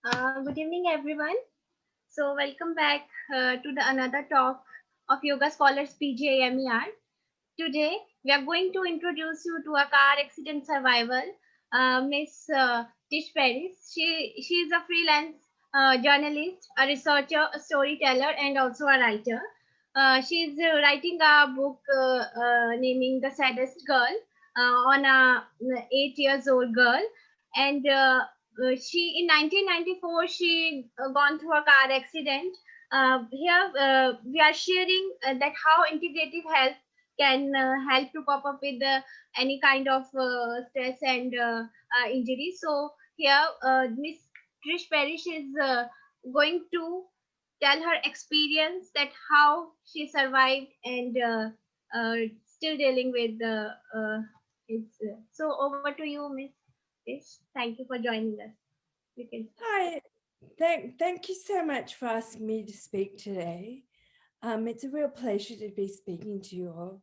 Good evening, everyone. So, welcome back to the another talk of Yoga Scholars PGIMER. Today, we are going to introduce you to a car accident survivor, Miss Tish Peiris. She is a freelance journalist, a researcher, a storyteller, and also a writer. She is writing a book naming "The Saddest Girl" on a 8 years old girl, and she in 1994 she gone through a car accident. Here we are sharing that how integrative health can help to cope up with any kind of stress and injury. So here, Miss Trish Parish is going to tell her experience that how she survived and still dealing with it's. So over to you, Miss Trish. Thank you for joining us. You can start. Hi, thank you so much for asking me to speak today. It's a real pleasure to be speaking to you all.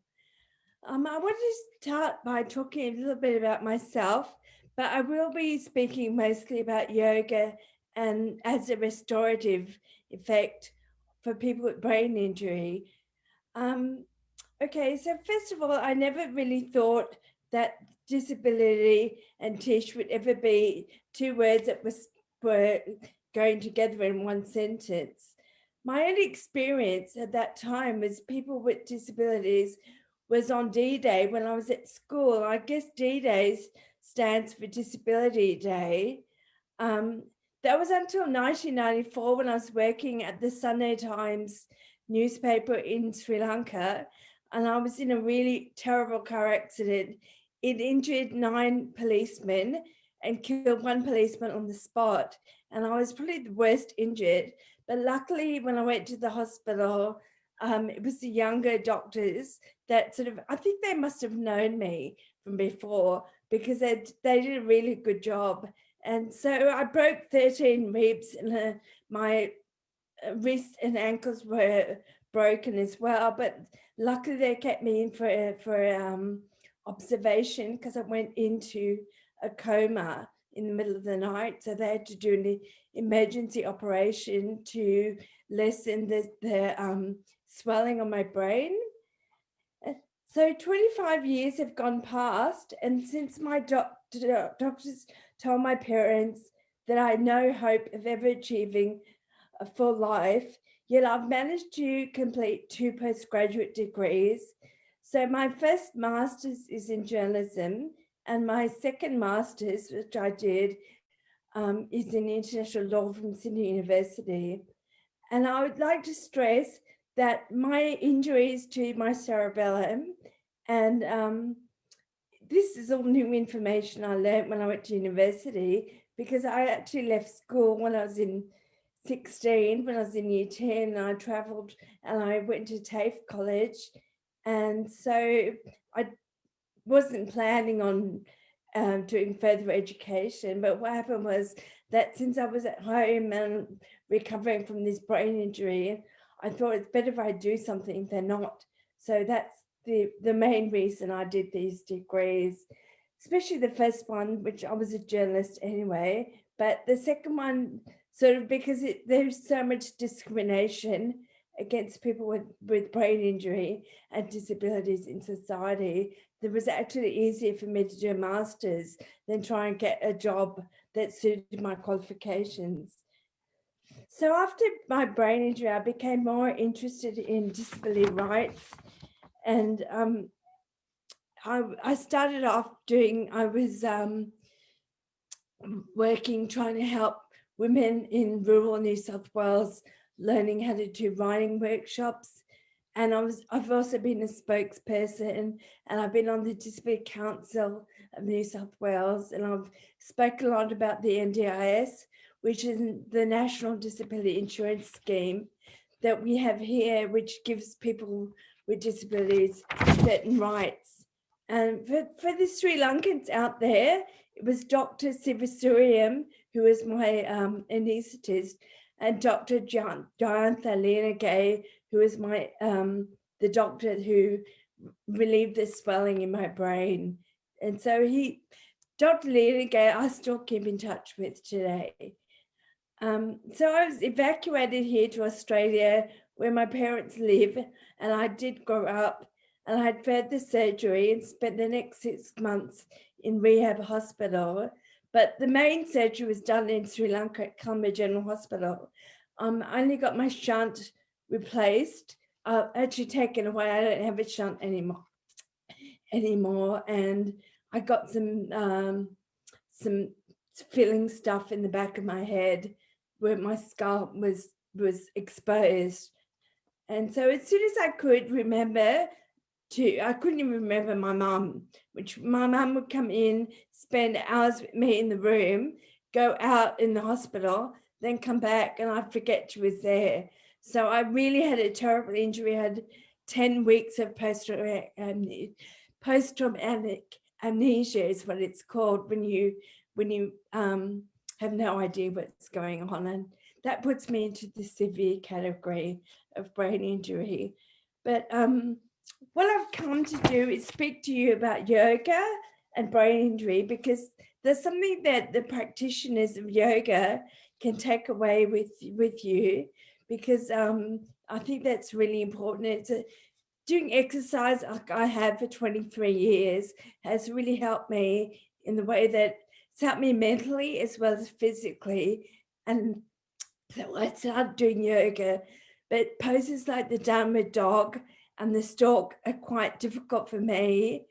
I want to start by talking a little bit about myself, but I will be speaking mostly about yoga and as a restorative effect for people with brain injury. Um, okay, so first of all, I never really thought that disability and Tish would ever be two words that were going together in one sentence. My only experience at that time was people with disabilities was on D-Day when I was at school. I guess D-Day stands for Disability Day. Um, that was until 1994 when I was working at the Sunday Times newspaper in Sri Lanka, and I was in a really terrible car accident. It injured 9 policemen and killed one policeman on the spot, and I was probably the worst injured. But luckily, when I went to the hospital, it was the younger doctors that sort of, I think they must have known me from before because they did a really good job. And so I broke 13 ribs, and my wrist and ankles were broken as well. But luckily, they kept me in for observation because I went into a coma in the middle of the night. So they had to do an emergency operation to lessen the swelling on my brain. So 25 years have gone past, and since my doctors told my parents that I had no hope of ever achieving a full life, yet I've managed to complete 2 postgraduate degrees. So my first master's is in journalism, and my second master's, which I did, is in international law from Sydney University. And I would like to stress that my injuries to my cerebellum, and this is all new information I learned when I went to university, because I actually left school when I was in 16, when I was in year 10, and I travelled and I went to TAFE college. And so I wasn't planning on doing further education. But what happened was that since I was at home and recovering from this brain injury, I thought it's better if I do something than not. So that's the main reason I did these degrees, especially the first one, which I was a journalist anyway. But the second one, sort of because there's so much discrimination against people with brain injury and disabilities in society, it was actually easier for me to do a master's than try and get a job that suited my qualifications. So after my brain injury, I became more interested in disability rights, and I started off I was working, trying to help women in rural New South Wales learning how to do writing workshops. And I've also been a spokesperson, and I've been on the Disability Council of New South Wales, and I've spoken a lot about the NDIS, which is the National Disability Insurance Scheme that we have here, which gives people with disabilities certain rights. And for the Sri Lankans out there, it was Dr. Sivasuriam, who was my anaesthetist, and Dr. Jayantha Leenagay, who was my the doctor who relieved the swelling in my brain. And so Dr. Leenagay, I still keep in touch with today. So I was evacuated here to Australia where my parents live, and I did grow up, and I had further surgery and spent the next 6 months in rehab hospital. But the main surgery was done in Sri Lanka at Colombo General Hospital. I only got my shunt replaced, actually taken away. I don't have a shunt anymore, and I got some filling stuff in the back of my head where my scalp was exposed. And so as soon as I could remember I couldn't even remember my mum, which my mum would come in, spend hours with me in the room, go out in the hospital, then come back, and I'd forget she was there. So I really had a terrible injury. I had 10 weeks of post-traumatic amnesia is what it's called when you have no idea what's going on, and that puts me into the severe category of brain injury. But what I've come to do is speak to you about yoga and brain injury, because there's something that the practitioners of yoga can take away with you, because I think that's really important. Doing exercise like I have for 23 years has really helped me in the way that it's helped me mentally as well as physically. And so I started doing yoga, but poses like the downward dog and the stalk are quite difficult for me,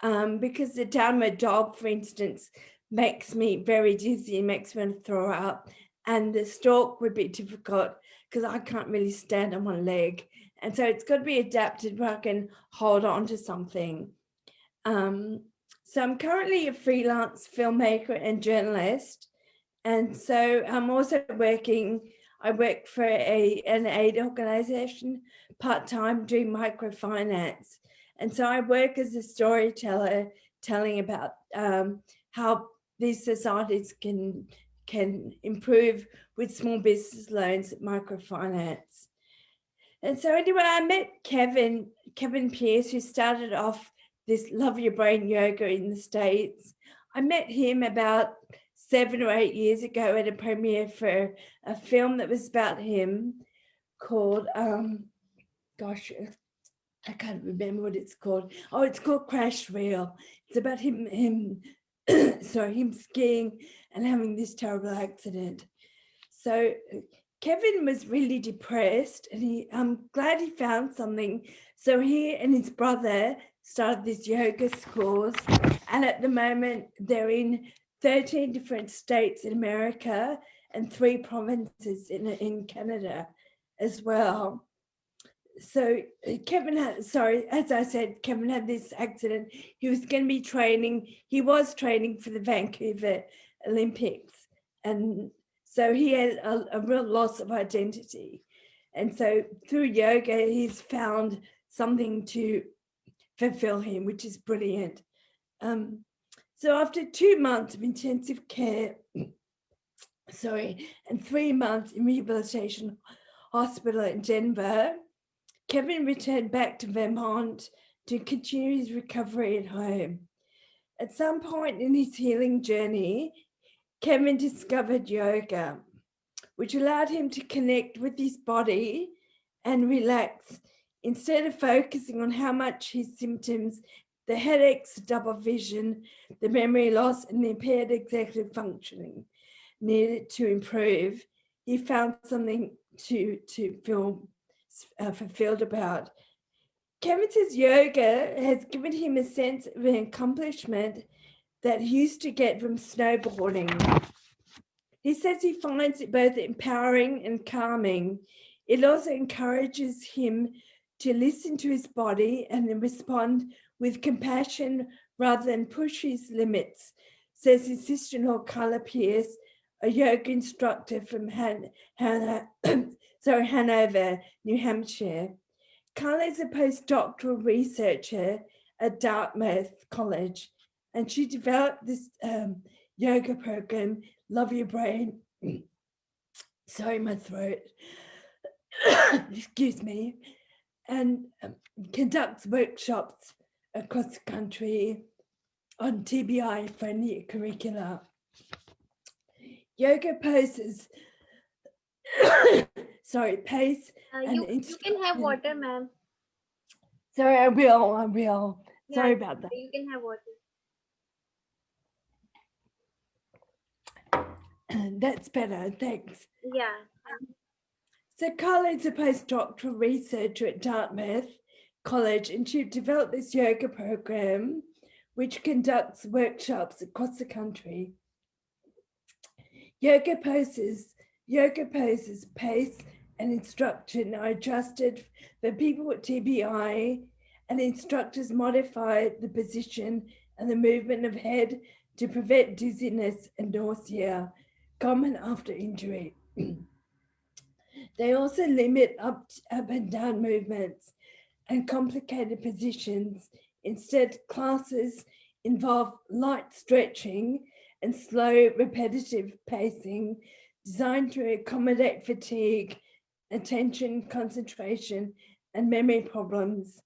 because the downward dog, for instance, makes me very dizzy, makes me want to throw up, and the stalk would be difficult because I can't really stand on one leg. And so it's got to be adapted where I can hold on to something. Um, so I'm currently a freelance filmmaker and journalist. And so I'm also I work for an aid organization part-time doing microfinance. And so I work as a storyteller, telling about how these societies can improve with small business loans at microfinance. And so anyway, I met Kevin Pierce, who started off this Love Your Brain yoga in the States. I met him about 7 or 8 years ago at a premiere for a film that was about him called, gosh, I can't remember what it's called. Oh, it's called Crash Reel. It's about him skiing and having this terrible accident. So Kevin was really depressed, and I'm glad he found something. So he and his brother started this yoga schools, and at the moment they're in 13 different states in America and 3 provinces in Canada as well. So as I said, Kevin had this accident. He was going to be he was training for the Vancouver Olympics. And so he had a real loss of identity. And so through yoga, he's found something to fulfill him, which is brilliant. So after 2 months of intensive care, and 3 months in rehabilitation hospital in Denver, Kevin returned back to Vermont to continue his recovery at home. At some point in his healing journey, Kevin discovered yoga, which allowed him to connect with his body and relax instead of focusing on how much his symptoms, the headaches, double vision, the memory loss, and the impaired executive functioning needed to improve. He found something to feel fulfilled about. Kevin says yoga has given him a sense of an accomplishment that he used to get from snowboarding. He says he finds it both empowering and calming. It also encourages him to listen to his body and respond with compassion rather than push his limits, says his sister-in-law, Carla Pierce, a yoga instructor from Hanover, New Hampshire. Carla is a postdoctoral researcher at Dartmouth College, and she developed this yoga program, Love Your Brain. Sorry, my throat. Excuse me. And conducts workshops across the country on TBI friendly curricula. Yoga poses sorry, pace and You can have instruction. water, ma'am. Sorry, I will. Yeah, Sorry it's about that. okay. You can have water. That's better, thanks. Yeah. So Carla is a postdoctoral researcher at Dartmouth College, and she developed this yoga program which conducts workshops across the country. Yoga poses, yoga poses, pace and instruction are adjusted for people with TBI, and instructors modify the position and the movement of head to prevent dizziness and nausea common after injury. They also limit up and down movements and complicated positions. Instead, classes involve light stretching and slow, repetitive pacing designed to accommodate fatigue, attention, concentration, and memory problems.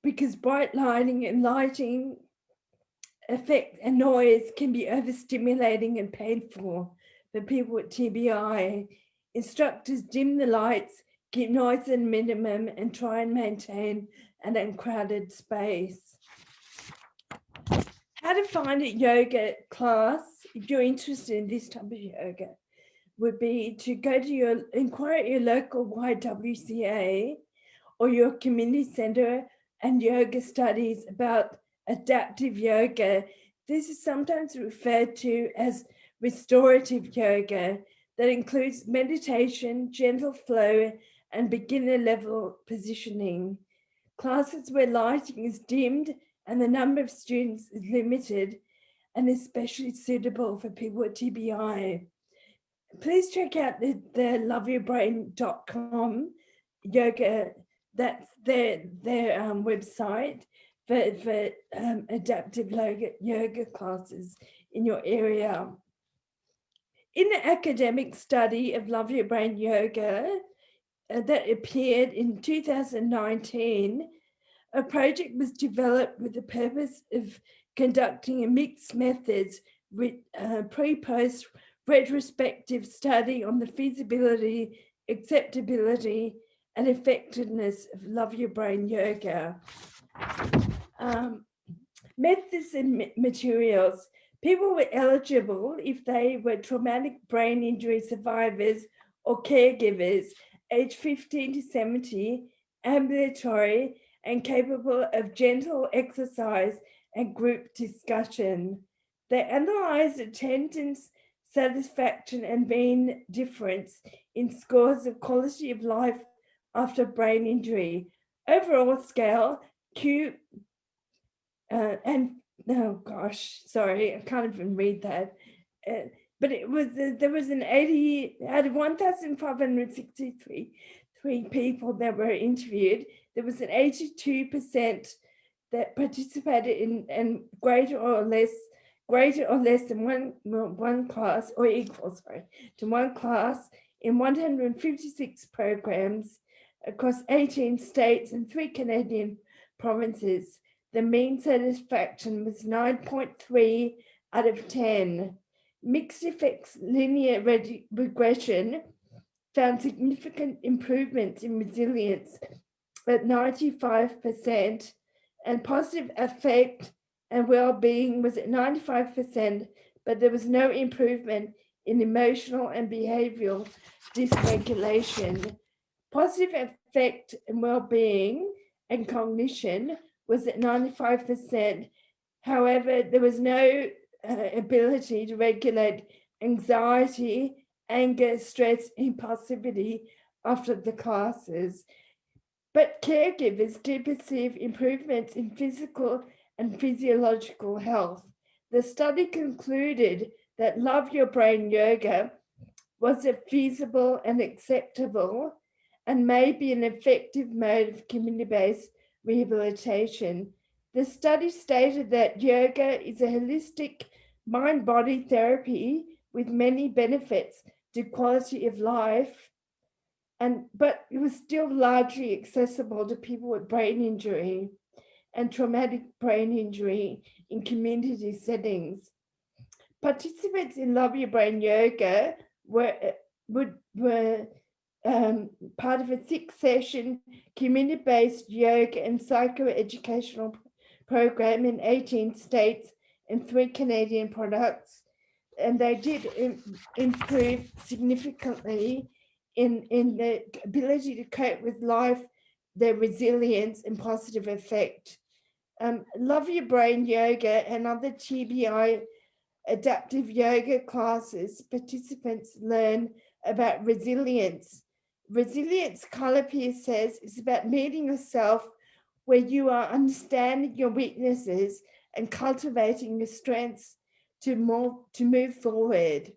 Because bright lighting effect and noise can be overstimulating and painful for people with TBI. Instructors dim the lights, keep noise at a minimum, and try and maintain an uncrowded space. How to find a yoga class if you're interested in this type of yoga would be to go to inquire at your local YWCA or your community center and yoga studies about adaptive yoga. This is sometimes referred to as restorative yoga that includes meditation, gentle flow, and beginner level positioning. Classes where lighting is dimmed and the number of students is limited and especially suitable for people with TBI. Please check out the loveyourbrain.com yoga. That's their website for adaptive yoga classes in your area. In the academic study of Love Your Brain Yoga that appeared in 2019, a project was developed with the purpose of conducting a mixed methods pre-post retrospective study on the feasibility, acceptability, and effectiveness of Love Your Brain Yoga. Methods and materials. People were eligible if they were traumatic brain injury survivors or caregivers aged 15 to 70, ambulatory, and capable of gentle exercise and group discussion. They analysed attendance, satisfaction, and mean difference in scores of quality of life after brain injury. Overall scale, Q and oh gosh, sorry, I can't even read that. But it was there was an 80 out of 1,563 people that were interviewed. There was an 82% that participated in and greater or less than one class or equal, sorry, to one class in 156 programs across 18 states and 3 Canadian provinces. The mean satisfaction was 9.3 out of 10. Mixed effects linear regression found significant improvements in resilience at 95%, and positive affect and well-being was at 95%, but there was no improvement in emotional and behavioral dysregulation. Positive affect and well-being and cognition was at 95%. However, there was no ability to regulate anxiety, anger, stress, impulsivity after the classes. But caregivers did perceive improvements in physical and physiological health. The study concluded that Love Your Brain yoga was a feasible and acceptable and may be an effective mode of community-based rehabilitation. The study stated that yoga is a holistic mind-body therapy with many benefits to quality of life, but it was still largely accessible to people with brain injury and traumatic brain injury in community settings. Participants in Love Your Brain Yoga were were part of a 6-session community-based yoga and psychoeducational program in 18 states and 3 Canadian products. And they did improve significantly in their ability to cope with life, their resilience and positive effect. Love Your Brain Yoga and other TBI adaptive yoga classes, participants learn about resilience. Resilience, Calipir says, is about meeting yourself where you are understanding your weaknesses and cultivating your strengths to move forward.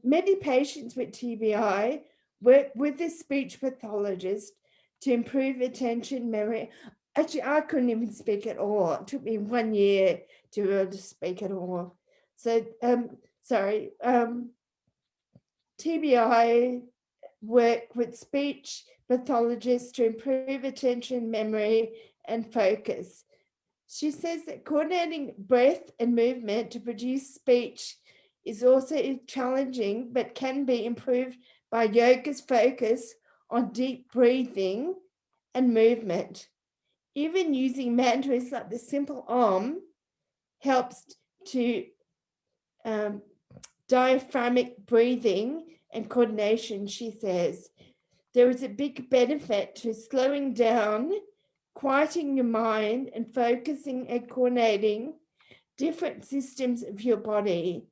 Many patients with TBI work with a speech pathologist to improve attention, memory. Actually, I couldn't even speak at all. It took me 1 year to be able to speak at all. So, TBI work with speech pathologists to improve attention, memory, and focus. She says that coordinating breath and movement to produce speech is also challenging, but can be improved by yoga's focus on deep breathing and movement. Even using mantras like the simple Om helps to um, diaphragmic breathing and coordination, she says. There is a big benefit to slowing down, quieting your mind, and focusing and coordinating different systems of your body.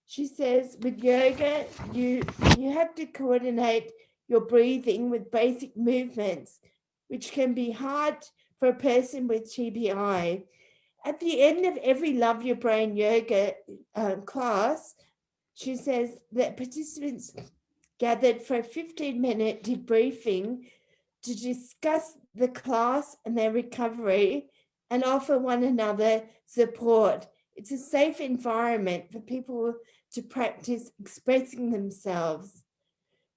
She says with yoga, you have to coordinate your breathing with basic movements, which can be hard for a person with TBI. At the end of every Love Your Brain yoga class, she says that participants gathered for a 15-minute debriefing to discuss the class and their recovery and offer one another support. It's a safe environment for people to practice expressing themselves.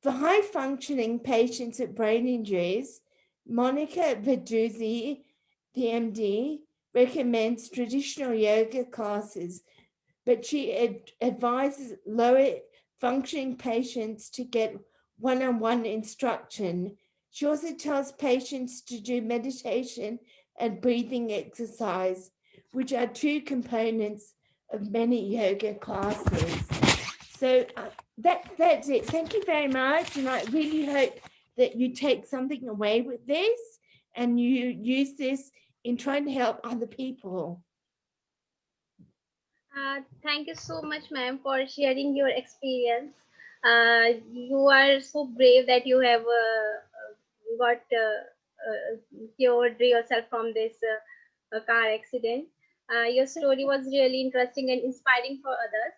For high functioning patients with brain injuries, Monica Verduzzi, PMD, recommends traditional yoga classes, but she advises lower functioning patients to get one-on-one instruction. She also tells patients to do meditation and breathing exercise, which are 2 components of many yoga classes. So that's it. Thank you very much. And I really hope that you take something away with this and you use this in trying to help other people. Thank you so much, ma'am, for sharing your experience. You are so brave that you have got cured yourself from this car accident. Your story was really interesting and inspiring for others.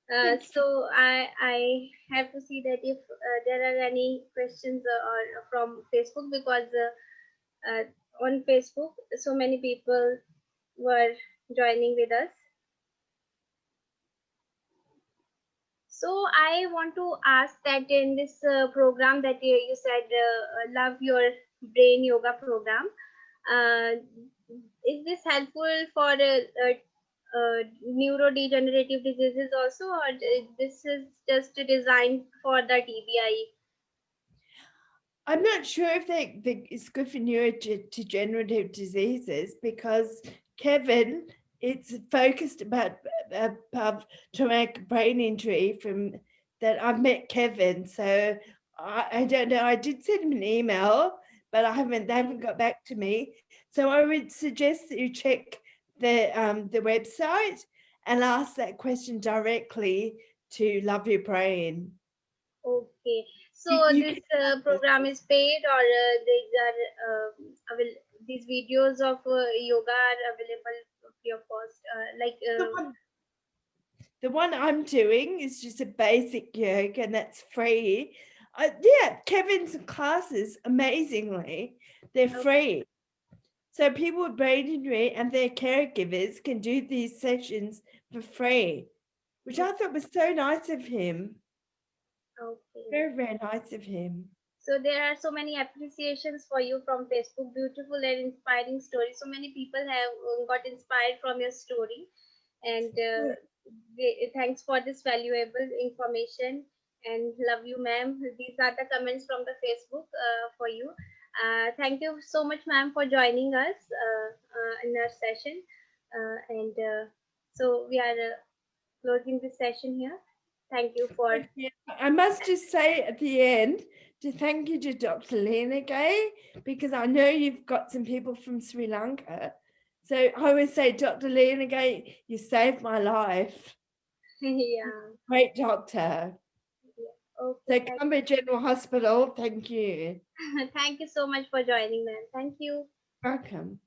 Thank you. So I have to see that if there are any questions or from Facebook, because on Facebook so many people were joining with us. So I want to ask that in this program that you said, Love Your Brain Yoga program, uh, is this helpful for neurodegenerative diseases also, or this is just designed for the TBI? I'm not sure if it's good for neurodegenerative diseases because Kevin, it's focused about traumatic brain injury from that I've met Kevin. So I don't know. I did send him an email, but they haven't got back to me. So I would suggest that you check the website and ask that question directly to Love Your Brain. Okay, You, so you this can ask us. program is paid, or these are these videos of yoga are available free of cost, like The one The one I'm doing is just a basic yoga and that's free. Yeah, Kevin's classes, amazingly, they're free. So people with brain injury and their caregivers can do these sessions for free, which I thought was so nice of him. okay. Very, very nice of him. So there are so many appreciations for you from Facebook. Beautiful and inspiring stories. So many people have got inspired from your story, and thanks for this valuable information. and love you, ma'am. These are the comments from the Facebook for you. Thank you so much, ma'am, for joining us in our session. And so we are closing this session here. Thank you for. Yeah, I must just say at the end to thank you to Dr. Lena Gay, because I know you've got some people from Sri Lanka. So I always say, Dr. Lena Gay, you saved my life. Yeah. Great doctor. Okay. So Canberra General Hospital, thank you. Thank you so much for joining, ma'am. Thank you. Welcome.